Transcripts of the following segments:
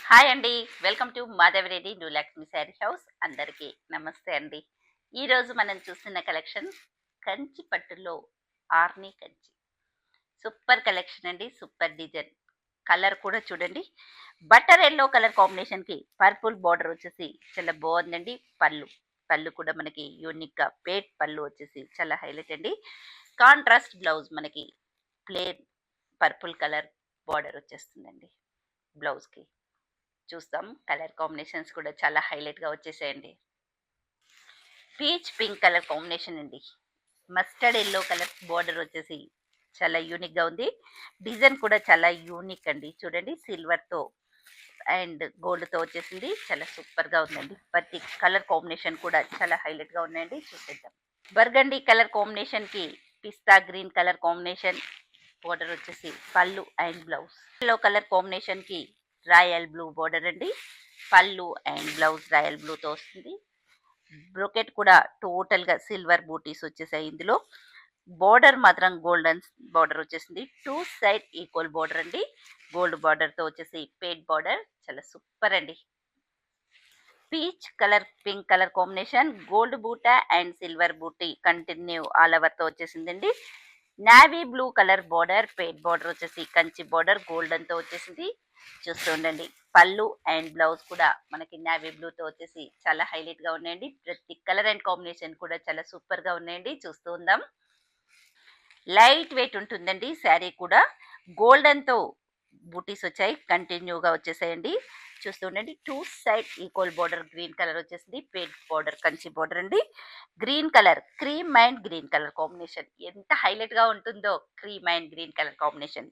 Hi అండి. Welcome to Madhavi Reddy new Lakshmi sari house. అందరికీ నమస్తే అండి. ఈరోజు మనం చూస్తున్న కలెక్షన్ కంచి పట్టులో ఆర్ని కంచి. సూపర్ కలెక్షన్ అండి. Super design. కలర్ కూడా చూడండి. బటర్ ఎల్లో కలర్ కాంబినేషన్‌కి పర్పుల్ బార్డర్ వచ్చేసి చాలా బాగుందండి. పళ్ళు కూడా మనకి యూనిక్‌గా పేట్ పళ్ళు వచ్చేసి చాలా హైలైట్ అండి. కాంట్రాస్ట్ బ్లౌజ్ మనకి ప్లెయిన్ పర్పుల్ కలర్ బార్డర్ వచ్చేస్తుందండి బ్లౌజ్‌కి. చూస్తాం. కలర్ కాంబినేషన్స్ కూడా చాలా హైలైట్‌గా వచ్చేసాయండి. పీచ్ పింక్ కలర్ కాంబినేషన్ అండి. మస్టర్డ్ యెల్లో కలర్ బోర్డర్ వచ్చేసి చాలా యూనిక్‌గా ఉంది. డిజైన్ కూడా చాలా యూనిక్ అండి. చూడండి సిల్వర్‌తో అండ్ గోల్డ్‌తో వచ్చేసింది. చాలా సూపర్‌గా ఉందండి. ప్రతి కలర్ కాంబినేషన్ కూడా చాలా హైలైట్‌గా ఉన్నాయండి. చూసేద్దాం. బర్గండీ కలర్ కాంబినేషన్‌కి పిస్తా గ్రీన్ కలర్ కాంబినేషన్ బోర్డర్ వచ్చేసి పళ్ళు అండ్ బ్లౌజ్. యెల్లో కలర్ కాంబినేషన్‌కి రాయల్ బ్లూ బోర్డర్ అండి. పళ్ళు అండ్ బ్లౌజ్ రాయల్ బ్లూతో వస్తుంది. బ్రొకెట్ కూడా టోటల్‌గా సిల్వర్ బూటీస్ వచ్చేసాయి ఇందులో. బోర్డర్ మాత్రం గోల్డెన్ బోర్డర్ వచ్చేసింది. 2 సైడ్ ఈక్వల్ బోర్డర్ అండి. గోల్డ్ బోర్డర్‌తో వచ్చేసి పేడ్ బోర్డర్ చాలా సూపర్ అండి. Peach colour pink colour combination gold బూటా అండ్ సిల్వర్ బూటీ కంటిన్యూ ఆల్ ఓవర్‌తో వచ్చేసిందండి. నావీ బ్లూ కలర్ బోర్డర్ పేడ్ బోర్డర్ వచ్చేసి కంచి బోర్డర్ గోల్డెన్‌తో వచ్చేసింది. చూస్తూ ఉండండి. పళ్ళు అండ్ బ్లౌజ్ కూడా మనకి నావీ బ్లూతో వచ్చేసి చాలా హైలైట్‌గా ఉన్నాయండి. ప్రతి కలర్ అండ్ కాంబినేషన్ కూడా చాలా సూపర్‌గా ఉన్నాయండి. చూస్తూ ఉందాం. లైట్ వెయిట్ ఉంటుందండి శారీ కూడా. గోల్డెన్‌తో బూటీస్ వచ్చాయి. కంటిన్యూగా వచ్చేసాయండి. చూస్తూ ఉండండి. 2 side equal border green colour వచ్చేసింది. పేడ్ బోర్డర్ కంచి బోర్డర్ అండి. Green colour cream and green colour combination ఎంత హైలైట్‌గా ఉంటుందో cream and green colour combination.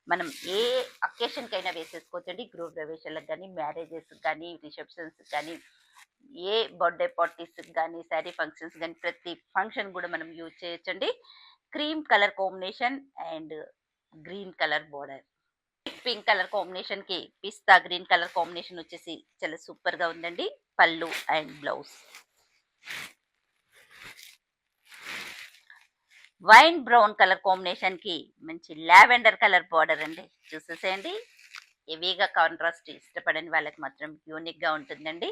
మనం ఏ అకేషన్‌కైనా వేసేసుకోవచ్చండి. గృహ ప్రవేశాలకు గానీ, మ్యారేజెస్‌కి గానీ, రిసెప్షన్స్‌కి గానీ, ఏ బర్త్‌డే పార్టీస్‌కి గానీ, శారీ ఫంక్షన్స్ గానీ ప్రతి ఫంక్షన్ గూడా మనం యూజ్ చేయొచ్చండి. Cream colour combination and green colour border. Pink colour కాంబినేషన్‌కి పిస్తా గ్రీన్ కలర్ కాంబినేషన్ వచ్చేసి చాలా సూపర్‌గా ఉందండి. పళ్ళు and blouse. Wine brown colour కాంబినేషన్‌కి మంచి లావెండర్ కలర్ బోర్డర్ అండి. చూసేసేయండి. హెవీగా కాంట్రాస్ట్ ఇష్టపడని వాళ్ళకి మాత్రం యూనిక్‌గా ఉంటుందండి.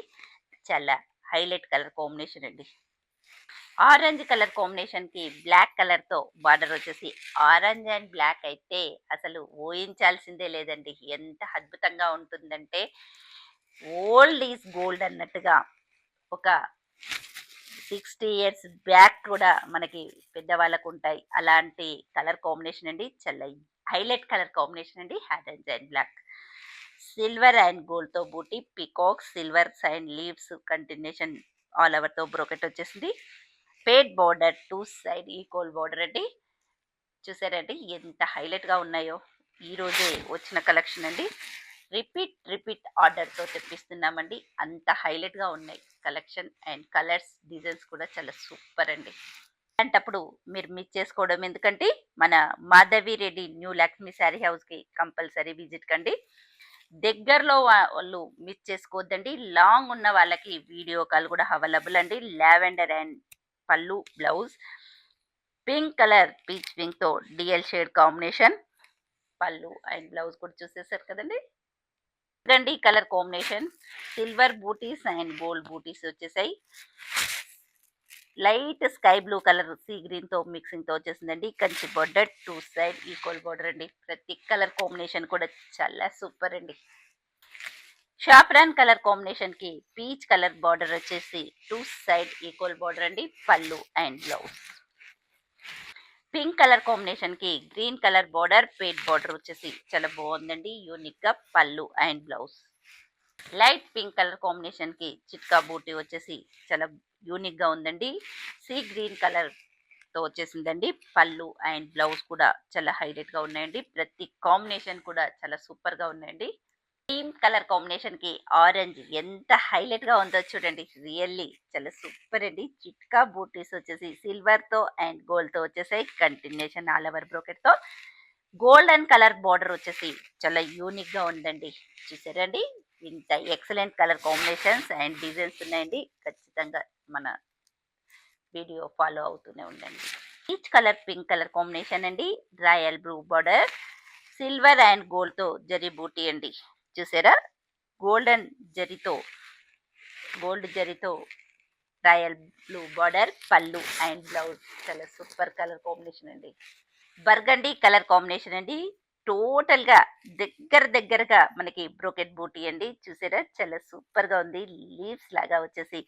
చాలా హైలైట్ కలర్ కాంబినేషన్ అండి. ఆరెంజ్ కలర్ కాంబినేషన్‌కి బ్లాక్ కలర్‌తో బార్డర్ వచ్చేసి ఆరెంజ్ అండ్ బ్లాక్ అయితే అసలు ఊహించాల్సిందే లేదండి. ఎంత అద్భుతంగా ఉంటుందంటే ఓల్డ్ ఈజ్ గోల్డ్ అన్నట్టుగా ఒక 60 ఇయర్స్ బ్యాక్ కూడా మనకి పెద్దవాళ్ళకు ఉంటాయి. అలాంటి కలర్ కాంబినేషన్ అండి. చాలా హైలైట్ కలర్ కాంబినేషన్ అండి. Orange and black. Silver and గోల్డ్‌తో బూటీ peacock silver and leaves continuation all ఓవర్‌తో బ్రోకెట్ వచ్చేసింది. పేడ్ బోర్డర్ 2 సైడ్ ఈక్వల్ బోర్డర్ అండి. చూసారండి ఎంత హైలైట్‌గా ఉన్నాయో. ఈరోజే వచ్చిన కలెక్షన్ అండి. రిపీట్ ఆర్డర్‌తో తెప్పిస్తున్నామండి. అంత హైలైట్‌గా ఉన్నాయి కలెక్షన్ అండ్ కలర్స్, డిజైన్స్ కూడా చాలా సూపర్ అండి. అలాంటప్పుడు మీరు మిస్ చేసుకోవడం ఎందుకంటే మన మాధవి రెడ్డి న్యూ లక్ష్మి శారీ హౌస్‌కి కంపల్సరీ విజిట్ కండి. దగ్గరలో వాళ్ళు మిస్ చేసుకోవద్దండి. లాంగ్ ఉన్న వాళ్ళకి వీడియో కాల్ కూడా అవైలబుల్ అండి. లావెండర్ అండ్ పళ్ళు, బ్లౌజ్ పింక్ కలర్ పీచ్ పింక్‌తో డ్యూయల్ షేడ్ కాంబినేషన్ పళ్ళు అండ్ బ్లౌజ్ కూడా చూసేసారు కదండీ. గండి కలర్ కాంబినేషన్ సిల్వర్ బూటీస్ అండ్ గోల్డ్ బూటీస్ వచ్చేసాయి. Light sky blue colour sea గ్రీన్‌తో మిక్సింగ్‌తో వచ్చేసిందండి. Kanchi border 2 side equal border అండి. ప్రతి కలర్ కాంబినేషన్ కూడా చాలా సూపర్ అండి. షాఫ్రాన్ కలర్ కాంబినేషన్‌కి పీచ్ కలర్ బార్డర్ వచ్చేసి 2 సైడ్ ఈక్వల్ బార్డర్ అండి. పళ్ళు అండ్ బ్లౌజ్. పింక్ కలర్ కాంబినేషన్‌కి గ్రీన్ కలర్ బార్డర్ పేడ్ బార్డర్ వచ్చేసి చాలా బాగుందండి. యూనిక్‌గా పళ్ళు and blouse. Light pink colour కాంబినేషన్‌కి చిట్కా బూటీ వచ్చేసి చాలా యూనిక్‌గా ఉందండి. సీ గ్రీన్ కలర్‌తో వచ్చేసిందండి. పళ్ళు అండ్ బ్లౌజ్ కూడా చాలా హైలైట్‌గా ఉన్నాయండి. ప్రతి కాంబినేషన్ కూడా చాలా సూపర్‌గా ఉన్నాయండి. క్రీమ్ కలర్ కాంబినేషన్‌కి ఆరెంజ్ ఎంత హైలైట్‌గా ఉందో చూడండి. రియల్లీ చాలా సూపర్ అండి. చిట్కా బూటీస్ వచ్చేసి సిల్వర్‌తో అండ్ గోల్డ్‌తో వచ్చేసాయి. కంటిన్యూషన్ ఆల్ ఓవర్ బ్రోకెట్‌తో గోల్డెన్ కలర్ బార్డర్ వచ్చేసి చాలా యూనిక్‌గా ఉందండి. చూసారండి? ఇంత excellent colour combinations and designs ఉన్నాయండి. ఖచ్చితంగా మన వీడియో ఫాలో అవుతూనే ఉండండి. Peach colour pink colour combination అండి. Royal blue border silver and గోల్డ్‌తో జరీ బూటీ అండి. చూసారా? గోల్డెన్ జరీతో గోల్డ్ జరీతో రాయల్ బ్లూ బార్డర్, పళ్ళు అండ్ బ్లౌజ్. చాలా సూపర్ కలర్ కాంబినేషన్ అండి. బర్గండీ కలర్ కాంబినేషన్ అండి. టోటల్గా దగ్గరగా మనకి బ్రోకెట్ బూటీ అండి. చూసారా, చాలా సూపర్గా ఉంది. లీవ్స్ లాగా వచ్చేసి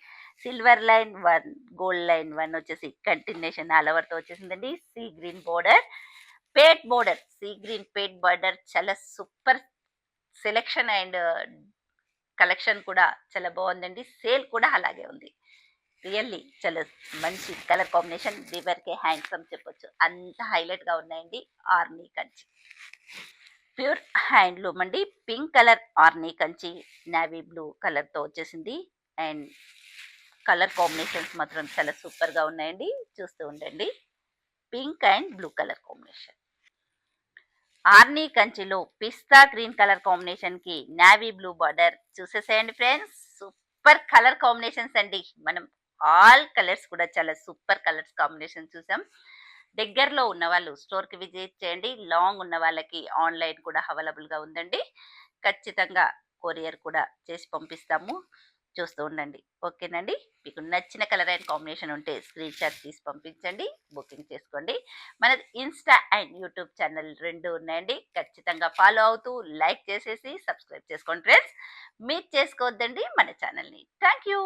silver line one, gold line one వచ్చేసి కంటిన్యూషన్ ఆల్ ఓవర్తో వచ్చేసిందండి. సీ గ్రీన్ బోర్డర్, పేట్ బోర్డర్, సీ గ్రీన్ పేట్ బోర్డర్. చాలా సూపర్ సెలెక్షన్ అండ్ కలెక్షన్ కూడా చాలా బాగుందండి. సేల్ కూడా అలాగే ఉంది. రియల్లీ చాలా మంచి కలర్ కాంబినేషన్. దివర్కే హ్యాండ్సమ్ చెప్పొచ్చు, అంత హైలైట్గా ఉన్నాయండి. ఆర్నీ కంచి ప్యూర్ హ్యాండ్లూమ్ అండి. Pink colour ఆర్నీ Kanchi navy blue కలర్తో వచ్చేసింది. అండ్ కలర్ కాంబినేషన్స్ మాత్రం చాలా సూపర్గా ఉన్నాయండి. చూస్తూ ఉండండి. Pink and blue colour combination. ఆర్నీ కంచిలో పిస్తా గ్రీన్ కలర్ కాంబినేషన్ కి నావీ బ్లూ బార్డర్. చూసేసేయండి ఫ్రెండ్స్, సూపర్ కలర్ కాంబినేషన్స్ అండి. మనం ఆల్ కలర్స్ కూడా చాలా సూపర్ కలర్స్ కాంబినేషన్ చూసాం. దగ్గరలో ఉన్న వాళ్ళు స్టోర్కి విజిట్ చేయండి. లాంగ్ ఉన్న వాళ్ళకి ఆన్లైన్ కూడా అవైలబుల్గా ఉందండి. ఖచ్చితంగా కొరియర్ కూడా చేసి పంపిస్తాము. చూస్తూ ఉండండి. ఓకేనండి. మీకు నచ్చిన కలర్ అండ్ కాంబినేషన్ ఉంటే స్క్రీన్ షాట్ తీసి పంపించండి, బుకింగ్ చేసుకోండి. మన ఇన్స్టా అండ్ యూట్యూబ్ ఛానల్ రెండు ఉన్నాయండి. ఖచ్చితంగా ఫాలో అవుతూ లైక్ చేసేసి సబ్స్క్రైబ్ చేసుకోండి ఫ్రెండ్స్. మీరు చేసుకోవద్దండి మన ఛానల్ని. Thank you.